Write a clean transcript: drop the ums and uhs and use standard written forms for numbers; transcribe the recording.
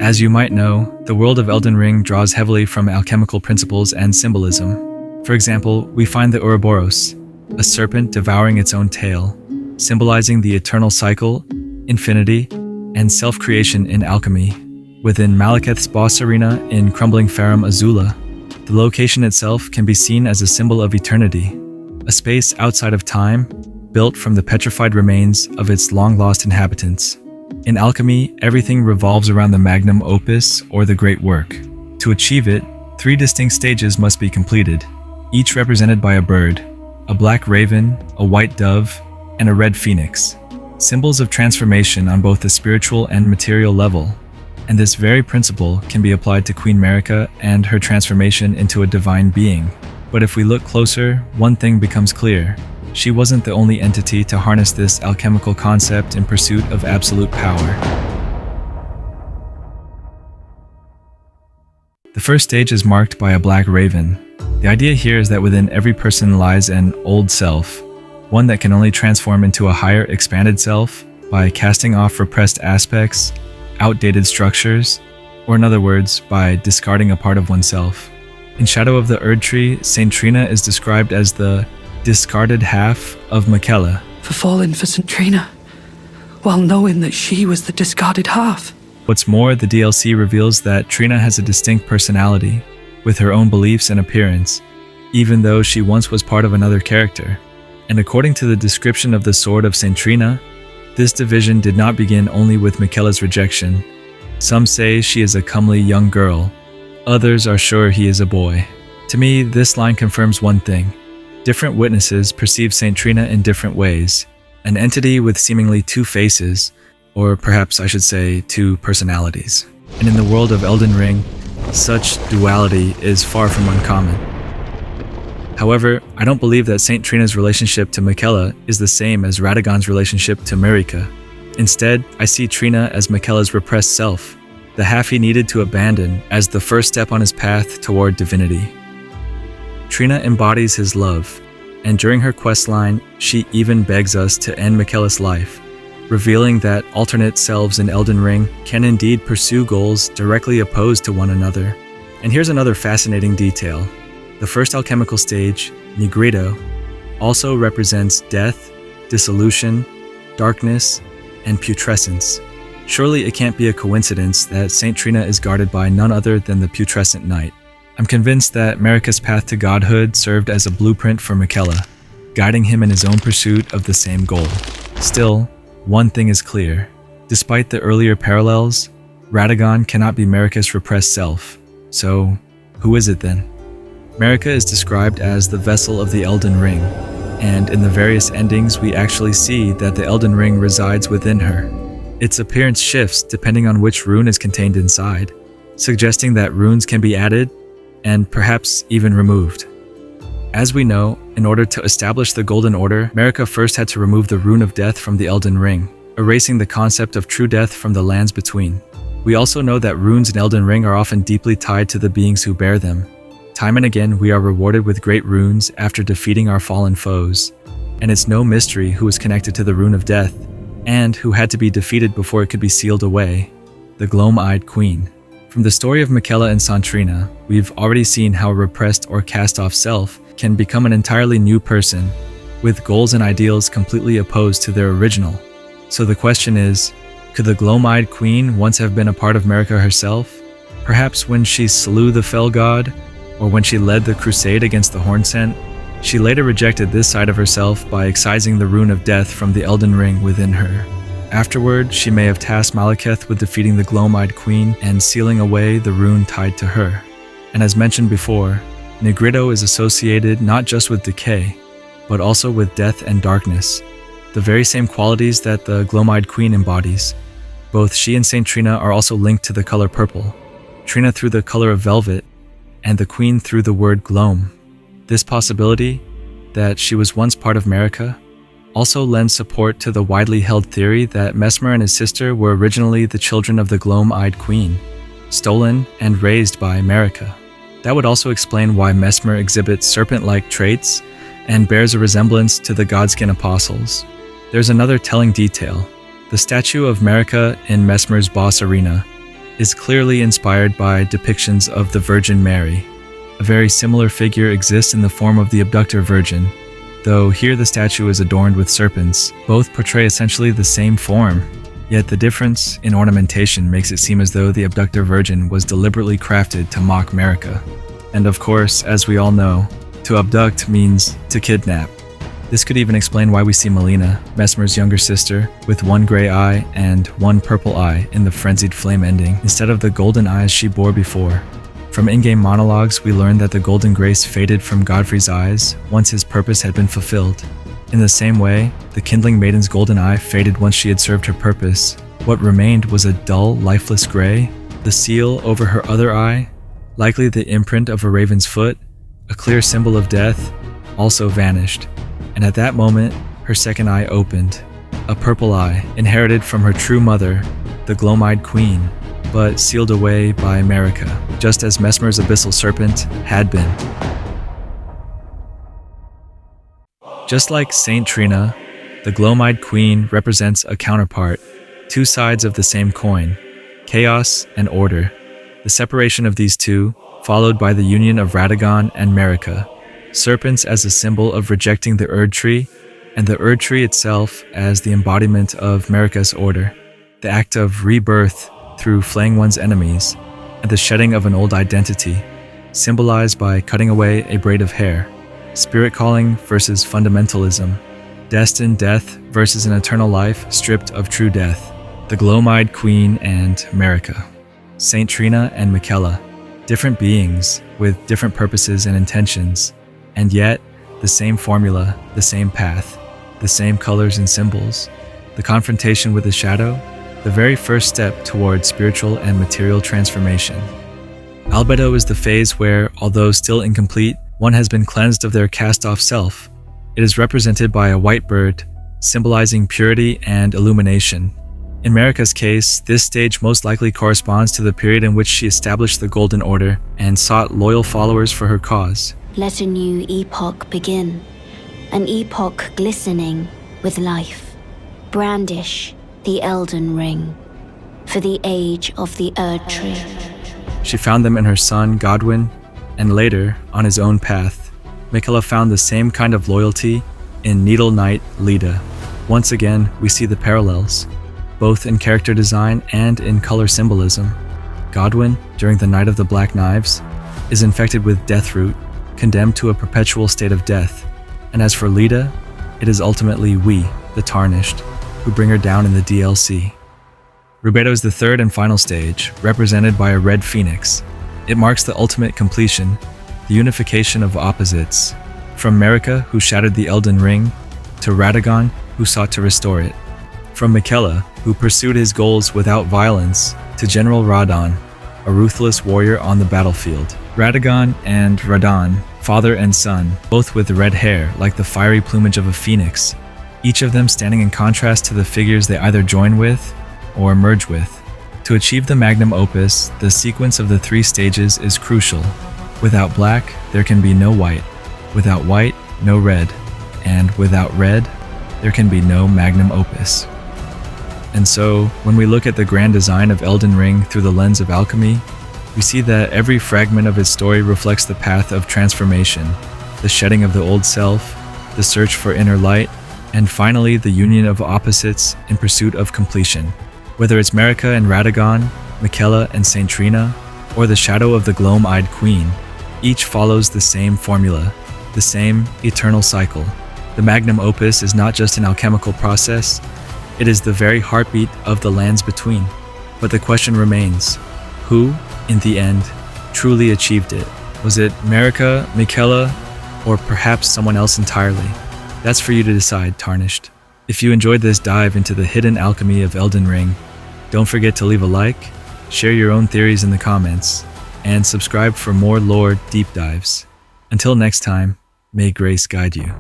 As you might know, the world of Elden Ring draws heavily from alchemical principles and symbolism. For example, we find the Ouroboros, a serpent devouring its own tail, symbolizing the eternal cycle, infinity, and self-creation in alchemy. Within Malekith's boss arena in crumbling Farum Azula, the location itself can be seen as a symbol of eternity, a space outside of time, built from the petrified remains of its long-lost inhabitants. In alchemy, everything revolves around the magnum opus, or the great work. To achieve it, 3 distinct stages must be completed, each represented by a bird, a black raven, a white dove, and a red phoenix, symbols of transformation on both the spiritual and material level. And this very principle can be applied to Queen Marika and her transformation into a divine being. But if we look closer, one thing becomes clear. She wasn't the only entity to harness this alchemical concept in pursuit of absolute power. The first stage is marked by a black raven. The idea here is that within every person lies an old self, one that can only transform into a higher expanded self by casting off repressed aspects, outdated structures, or in other words, by discarding a part of oneself. In Shadow of the Erd Tree, Saint Trina is described as the discarded half of Miquella. For falling for St. Trina, while knowing that she was the discarded half. What's more, the DLC reveals that Trina has a distinct personality, with her own beliefs and appearance, even though she once was part of another character. And according to the description of the Sword of St. Trina, this division did not begin only with Miquella's rejection. Some say she is a comely young girl, others are sure he is a boy. To me, this line confirms one thing. Different witnesses perceive Saint Trina in different ways, an entity with seemingly 2 faces, or perhaps I should say 2 personalities. And in the world of Elden Ring, such duality is far from uncommon. However, I don't believe that Saint Trina's relationship to Miquella is the same as Radagon's relationship to Marika. Instead, I see Trina as Miquella's repressed self, the half he needed to abandon as the first step on his path toward divinity. Trina embodies his love, and during her questline, she even begs us to end Miquella's life, revealing that alternate selves in Elden Ring can indeed pursue goals directly opposed to one another. And here's another fascinating detail. The first alchemical stage, Nigredo, also represents death, dissolution, darkness, and putrescence. Surely it can't be a coincidence that Saint Trina is guarded by none other than the putrescent knight. I'm convinced that Marika's path to godhood served as a blueprint for Miquella, guiding him in his own pursuit of the same goal. Still, one thing is clear. Despite the earlier parallels, Radagon cannot be Marika's repressed self. So, who is it then? Marika is described as the vessel of the Elden Ring, and in the various endings we actually see that the Elden Ring resides within her. Its appearance shifts depending on which rune is contained inside, suggesting that runes can be added and perhaps even removed. As we know, in order to establish the Golden Order, Marika first had to remove the Rune of Death from the Elden Ring, erasing the concept of true death from the lands between. We also know that runes in Elden Ring are often deeply tied to the beings who bear them. Time and again, we are rewarded with great runes after defeating our fallen foes, and it's no mystery who is connected to the Rune of Death, and who had to be defeated before it could be sealed away: the Gloam-Eyed Queen. From the story of Miquella and Saint Trina, we've already seen how a repressed or cast-off self can become an entirely new person, with goals and ideals completely opposed to their original. So the question is, could the Gloam-Eyed Queen once have been a part of Marika herself? Perhaps when she slew the Fell God, or when she led the crusade against the Hornsent, she later rejected this side of herself by excising the Rune of Death from the Elden Ring within her. Afterward, she may have tasked Malekith with defeating the Gloam-Eyed Queen and sealing away the rune tied to her. And as mentioned before, Nigredo is associated not just with decay, but also with death and darkness, the very same qualities that the Gloam-Eyed Queen embodies. Both she and Saint Trina are also linked to the color purple, Trina through the color of velvet, and the Queen through the word gloam. This possibility, that she was once part of Marika, also lends support to the widely held theory that Messmer and his sister were originally the children of the Gloam-Eyed Queen, stolen and raised by Marika. That would also explain why Messmer exhibits serpent-like traits and bears a resemblance to the Godskin Apostles. There's another telling detail. The statue of Marika in Messmer's boss arena is clearly inspired by depictions of the Virgin Mary. A very similar figure exists in the form of the abductor virgin, though here the statue is adorned with serpents. Both portray essentially the same form, yet the difference in ornamentation makes it seem as though the abductor virgin was deliberately crafted to mock Marika. And of course, as we all know, to abduct means to kidnap. This could even explain why we see Melina, Mesmer's younger sister, with one gray eye and one purple eye in the frenzied flame ending, instead of the golden eyes she bore before. From in-game monologues, we learned that the golden grace faded from Godfrey's eyes once his purpose had been fulfilled. In the same way, the kindling maiden's golden eye faded once she had served her purpose. What remained was a dull, lifeless gray. The seal over her other eye, likely the imprint of a raven's foot, a clear symbol of death, also vanished. And at that moment, her second eye opened, a purple eye, inherited from her true mother, the gloam-eyed queen, but sealed away by Marika, just as Mesmer's abyssal serpent had been. Just like Saint Trina, the gloam-eyed queen represents a counterpart, two sides of the same coin, chaos and order. The separation of these two, followed by the union of Radagon and Marika, serpents as a symbol of rejecting the Erd Tree, and the Erd Tree itself as the embodiment of Marika's order, the act of rebirth through flaying one's enemies, and the shedding of an old identity, symbolized by cutting away a braid of hair, spirit calling versus fundamentalism, destined death versus an eternal life stripped of true death, the gloam-eyed queen and Marika, Saint Trina and Miquella, different beings with different purposes and intentions, and yet, the same formula, the same path, the same colors and symbols. The confrontation with the shadow, the very first step toward spiritual and material transformation. Albedo is the phase where, although still incomplete, one has been cleansed of their cast-off self. It is represented by a white bird, symbolizing purity and illumination. In Marika's case, this stage most likely corresponds to the period in which she established the Golden Order and sought loyal followers for her cause. Let a new epoch begin, an epoch glistening with life. Brandish the Elden Ring for the age of the Erd Tree. She found them in her son, Godwyn, and later, on his own path. Miquella found the same kind of loyalty in Needle Knight Leda. Once again, we see the parallels, both in character design and in color symbolism. Godwyn, during the Night of the Black Knives, is infected with Deathroot, condemned to a perpetual state of death. And as for Leda, it is ultimately we, the Tarnished, who bring her down in the DLC. Rubedo is the third and final stage, represented by a red phoenix. It marks the ultimate completion, the unification of opposites, from Marika, who shattered the Elden Ring, to Radagon, who sought to restore it. From Miquella, who pursued his goals without violence, to General Radon, a ruthless warrior on the battlefield. Radagon and Radon, father and son, both with red hair like the fiery plumage of a phoenix, each of them standing in contrast to the figures they either join with or merge with. To achieve the magnum opus, the sequence of the three stages is crucial. Without black, there can be no white. Without white, no red. And without red, there can be no magnum opus. And so, when we look at the grand design of Elden Ring through the lens of alchemy, we see that every fragment of its story reflects the path of transformation, the shedding of the old self, the search for inner light, and finally the union of opposites in pursuit of completion. Whether it's Marika and Radagon, Miquella and Saint Trina, or the shadow of the gloam-eyed queen, each follows the same formula, the same eternal cycle. The magnum opus is not just an alchemical process, it is the very heartbeat of the lands between. But the question remains, who, in the end, truly achieved it? Was it Marika, Miquella, or perhaps someone else entirely? That's for you to decide, Tarnished. If you enjoyed this dive into the hidden alchemy of Elden Ring, don't forget to leave a like, share your own theories in the comments, and subscribe for more lore deep dives. Until next time, may grace guide you.